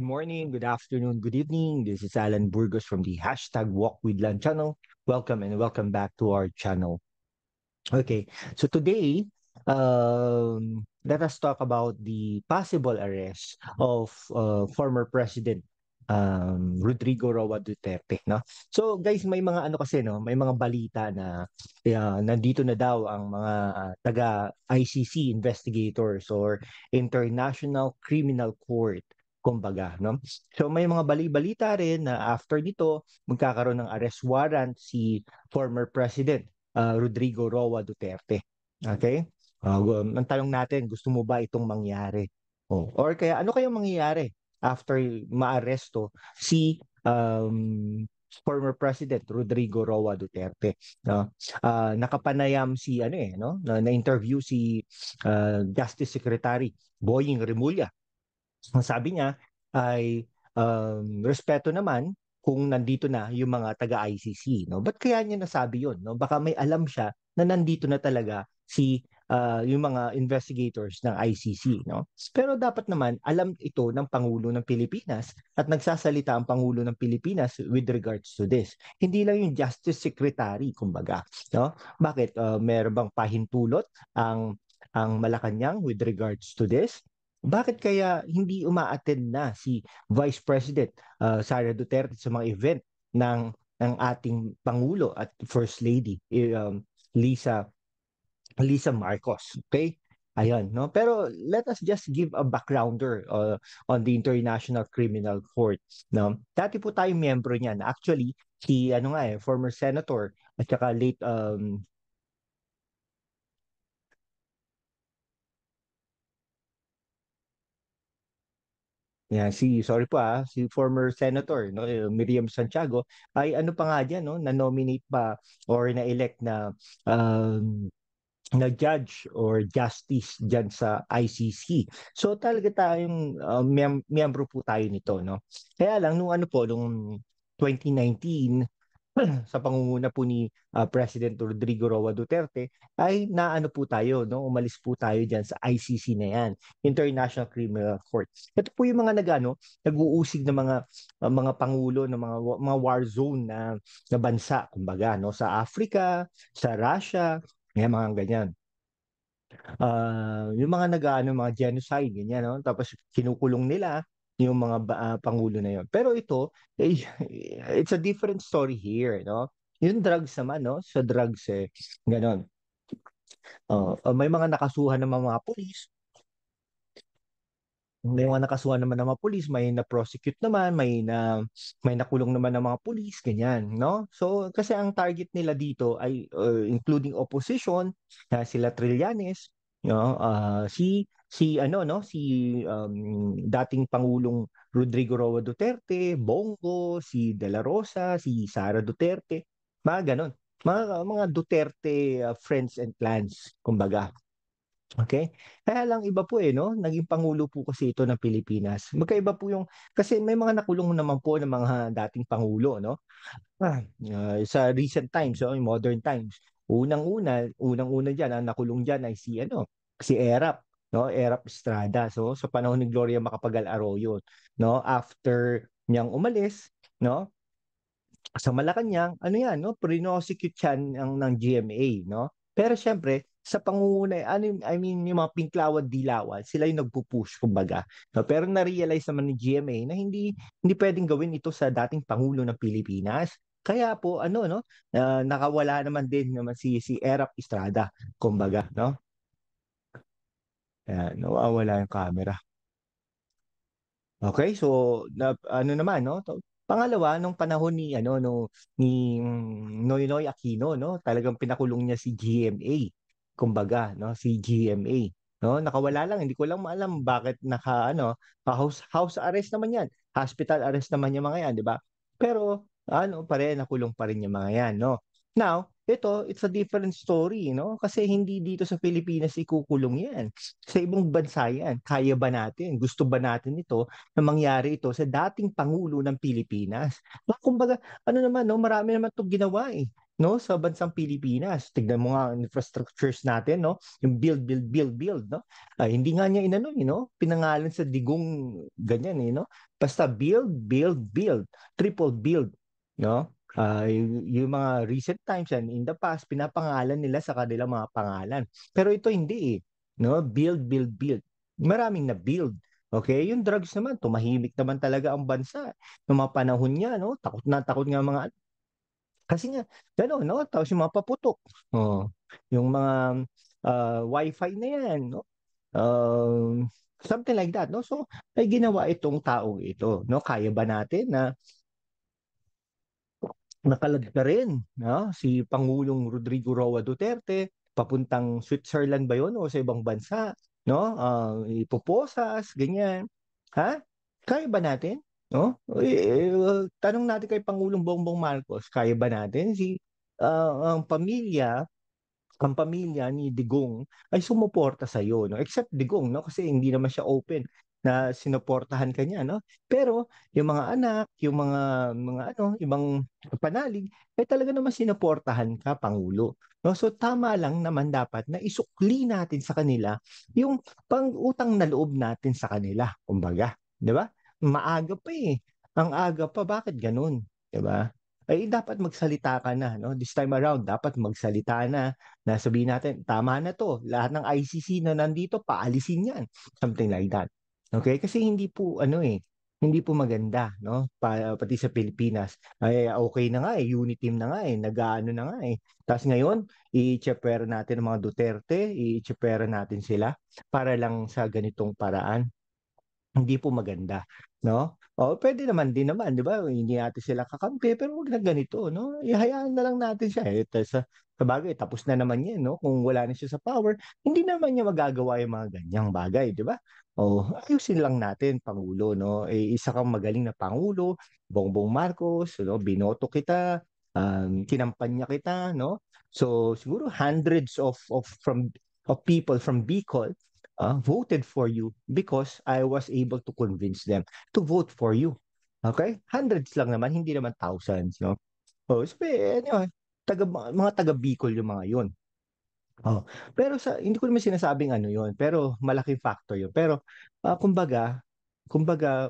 Good morning, good afternoon, good evening. This is Alan Burgos from the hashtag Walk with Lan channel. Welcome and welcome back to our channel. Okay, so today, let us talk about the possible arrest of former President Rodrigo Roa Duterte, no? So guys, may mga ano kasi no, may mga balita na nandito na daw ang mga taga ICC investigators or International Criminal Court kumbaga, no? So may mga bali-balita rin na after nito magkakaroon ng arrest warrant si former President Rodrigo Roa Duterte. Okay? Ang tanong natin, gusto mo ba itong mangyari? Or kaya ano kayang mangyayari after maaresto si former President Rodrigo Roa Duterte? No? Nakapanayam si ano no? Na-interview si Justice Secretary Boying Remulla. Ang sabi niya ay respeto naman kung nandito na yung mga taga-ICC, no? Ba't kaya niya nasabi yun, no? Baka may alam siya na nandito na talaga si yung mga investigators ng ICC, no? Pero dapat naman alam ito ng Pangulo ng Pilipinas at nagsasalita ang Pangulo ng Pilipinas with regards to this. Hindi lang yung Justice Secretary, kumbaga, no? Bakit meron bang pahintulot ang Malacanang with regards to this? Bakit kaya hindi uma-attend na si Vice President Sara Duterte sa mga event ng ating Pangulo at First Lady Lisa Lisa Marcos? Okay? Ayun, no? Pero let us just give a backgrounder on the International Criminal Court, no? Dati po tayong miyembro niyan. Actually, si ano nga former senator at saka late sorry po si former senator no Miriam Santiago ay ano pa nga diyan no na-nominate pa or na-elect na judge or justice diyan sa ICC. So talaga tayong miyembro po tayo nito no. Kaya lang nung ano po nung 2019 sa pangunguna po ni President Rodrigo Roa Duterte ay naano po tayo no umalis po tayo diyan sa ICC na yan, International Criminal Court. Ito po yung mga nag-uusig na mga pangulo ng mga war zone na bansa kumbaga no sa Africa, sa Russia, mga ganyan. Yung mga mga genocide ganyan no tapos kinukulong nila yung mga pangulo na yon. Pero ito it's a different story here no. Yung drugs naman no sa drugs ganon. May mga nakasuhan ng mga pulis. May mga nakasuhan naman ng mga pulis, may na-prosecute naman, may nakulong naman ng mga pulis, ganyan, no? So, kasi ang target nila dito ay including opposition, sila Trillanes, no? Si ano no, si dating Pangulong Rodrigo Roa Duterte, Bongo, si De La Rosa, si Sara Duterte, mga ganon. Mga Duterte friends and clans, kumbaga. Okay? Kaya lang iba po no? Naging pangulo po kasi ito ng Pilipinas. Magkaiba po yung kasi may mga nakulong naman po ng mga dating pangulo, no? Sa recent times, so in modern times. Unang-una diyan, ang nakulong diyan ay si Erap, no? Erap Estrada. So sa panahon ni Gloria Macapagal Arroyo, no? After niyang umalis, no? Sa Malacanang, ano yan, no? Prinosecute yan ng GMA, no? Pero syempre, sa pangunguna, I mean, yung mga pinklawad-dilawan, sila yung nagpo-push, kumbaga. No? Pero na-realize naman ni GMA na hindi pwedeng gawin ito sa dating Pangulo ng Pilipinas. Kaya po, no? Nakawala naman din naman si Erap Estrada, kumbaga, no? Nawawala yung camera. Okay, so ano naman no? Pangalawa nung panahon ni Noynoy Aquino no, talagang pinakulong niya si GMA. Kumbaga no, si GMA no, nakawala lang hindi ko lang maalam bakit house arrest naman 'yan. Hospital arrest naman yung mga 'yan, di ba? Pero ano pa rin nakulong pa rin yung mga 'yan no. Now, it's a different story, no? Kasi hindi dito sa Pilipinas ikukulong yan. Sa ibang bansa yan. Kaya ba natin? Gusto ba natin ito? Na mangyari ito sa dating Pangulo ng Pilipinas. Kumbaga, ano naman, no, marami naman itong ginawa no, sa bansang Pilipinas. Tignan mo nga ang infrastructures natin, no? Yung build, build, build, build, no? Hindi nga niya inano, no? Pinangalan sa digong ganyan, no? Basta build, build, build, triple build, no? Yung mga recent times yan, in the past, pinapangalan nila sa kanilang mga pangalan. Pero ito hindi eh, no? Build, build, build. Maraming na build. Okay, yung drugs naman, tumahimik naman talaga ang bansa. Noong mga panahon niya, no? Takot na takot nga mga kasi nga, gano'n, no? Tapos yung mga paputok. Oh, yung mga wifi na yan, no? Something like that, no? So, ay ginawa itong taong ito, no? Kaya ba natin na nakalad na rin, no? Si Pangulong Rodrigo Roa Duterte, papuntang Switzerland ba yun o sa ibang bansa, no? Ipoposas, ganyan. Ha? Kaya ba natin? No? Tanong natin kay Pangulong Bongbong Marcos, kaya ba natin ang pamilya ni Digong ay sumuporta sa iyo, no? Except Digong, no? Kasi hindi naman siya open na sinuportahan kanya, no? Pero yung mga anak, yung mga ano, ibang panalig, ay talaga naman sinuportahan ka, Pangulo. No? So tama lang naman dapat na isukli natin sa kanila yung pang-utang na loob natin sa kanila, kumbaga, 'di ba? Maaga pa eh. Ang aga pa, bakit ganun? 'Di ba? Ay dapat magsalita ka na, no? This time around dapat magsalita na sabihin natin, tama na to. Lahat ng ICC na nandito, paalisin yan. Something like that. Okay? Kasi hindi po, ano eh, hindi po maganda, no? Pati sa Pilipinas. Ay, okay na nga eh, unity team na nga eh, nag-ano na nga eh. Tapos ngayon, i-chepera natin ang mga Duterte, i-chepera natin sila para lang sa ganitong paraan hindi po maganda, no? O pwede naman din naman, 'di ba? Hindi natin sila kakampi, pero wag na ganito, no? Ihayaan na lang natin siya. Sa bagay, tapos na naman 'yan, no? Kung wala na siya sa power, hindi naman niya magagawa yung mga ganyang bagay, 'di ba? O ayusin lang natin, Pangulo, no? Isa kang magaling na Pangulo, Bongbong Marcos, no? Binoto kita, kinampanya kita, no? So siguro hundreds of people from Bicol voted for you because I was able to convince them to vote for you. Okay? Hundreds lang naman, hindi naman thousands, no? Oh, sabi, anyway, mga taga Bicol yung mga yun. Oh. Pero hindi ko naman sinasabing ano yun, pero malaking factor yun. Pero kumbaga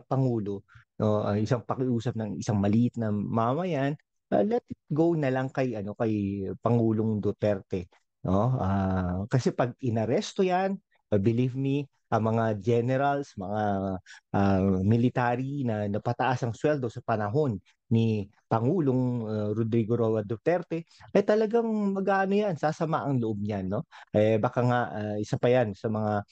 Pangulo, no, isang pakiusap ng isang maliit na mamayan, let it go na lang kay Pangulong Duterte, no? Kasi pag inaresto 'yan, believe me, ang mga generals, mga military na napataas ang sweldo sa panahon ni Pangulong Rodrigo Roa Duterte, ay talagang mag-aano yan, sasama ang loob niyan, no? Baka nga isa pa yan sa mga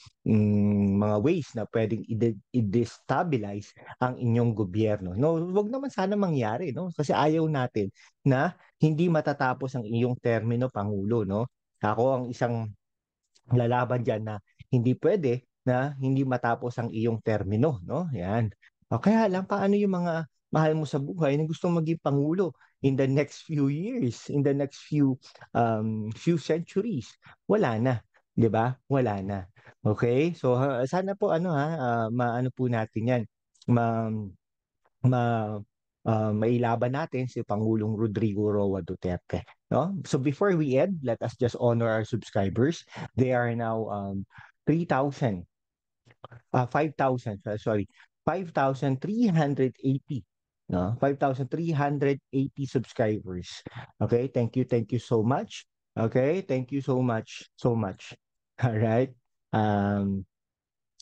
ways na pwedeng i-destabilize ang inyong gobyerno. No, wag naman sana mangyari, no? Kasi ayaw natin na hindi matatapos ang iyong termino, Pangulo, no? Ako ang isang lalaban diyan na hindi pwede na hindi matapos ang iyong termino, no? Yan. Kaya lang, paano yung mga mahal mo sa buhay na gustong maging pangulo in the next few years, in the next few centuries? Wala na, 'di ba? Wala na. Okay? So sana po maano po natin 'yan. Ma ma mailaban natin si Pangulong Rodrigo Roa Duterte. No? So before we end, let us just honor our subscribers. They are now 3,000, 5,000, sorry, 5,380. No? 5,380 subscribers. Okay, thank you so much. Okay, thank you so much, so much. All right. Um,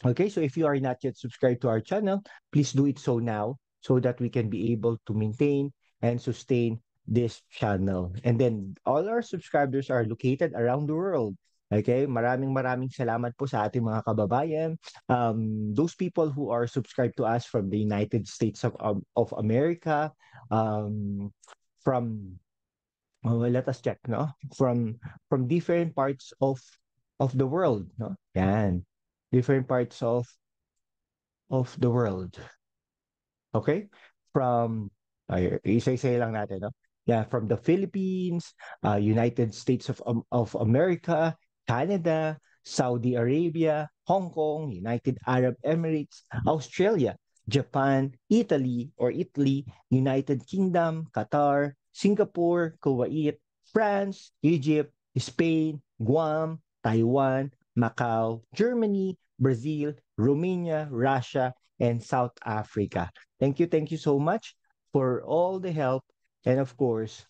Okay, so if you are not yet subscribed to our channel, please do it so now so that we can be able to maintain and sustain this channel. And then all our subscribers are located around the world. Okay, maraming salamat po sa ating mga kababayan. Those people who are subscribed to us from the United States of America, um, from well, let us check, no? From different parts of the world, no? Yan. Different parts of the world. Okay? From isa-isa lang natin, no? Yeah, from the Philippines, United States of America, Canada, Saudi Arabia, Hong Kong, United Arab Emirates, Australia, Japan, Italy, United Kingdom, Qatar, Singapore, Kuwait, France, Egypt, Spain, Guam, Taiwan, Macau, Germany, Brazil, Romania, Russia, and South Africa. Thank you so much for all the help and of course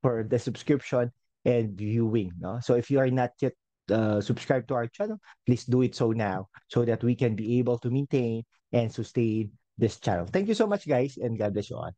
for the subscription and viewing. No? So if you are not yet subscribed to our channel, please do it so now so that we can be able to maintain and sustain this channel. Thank you so much, guys, and God bless you all.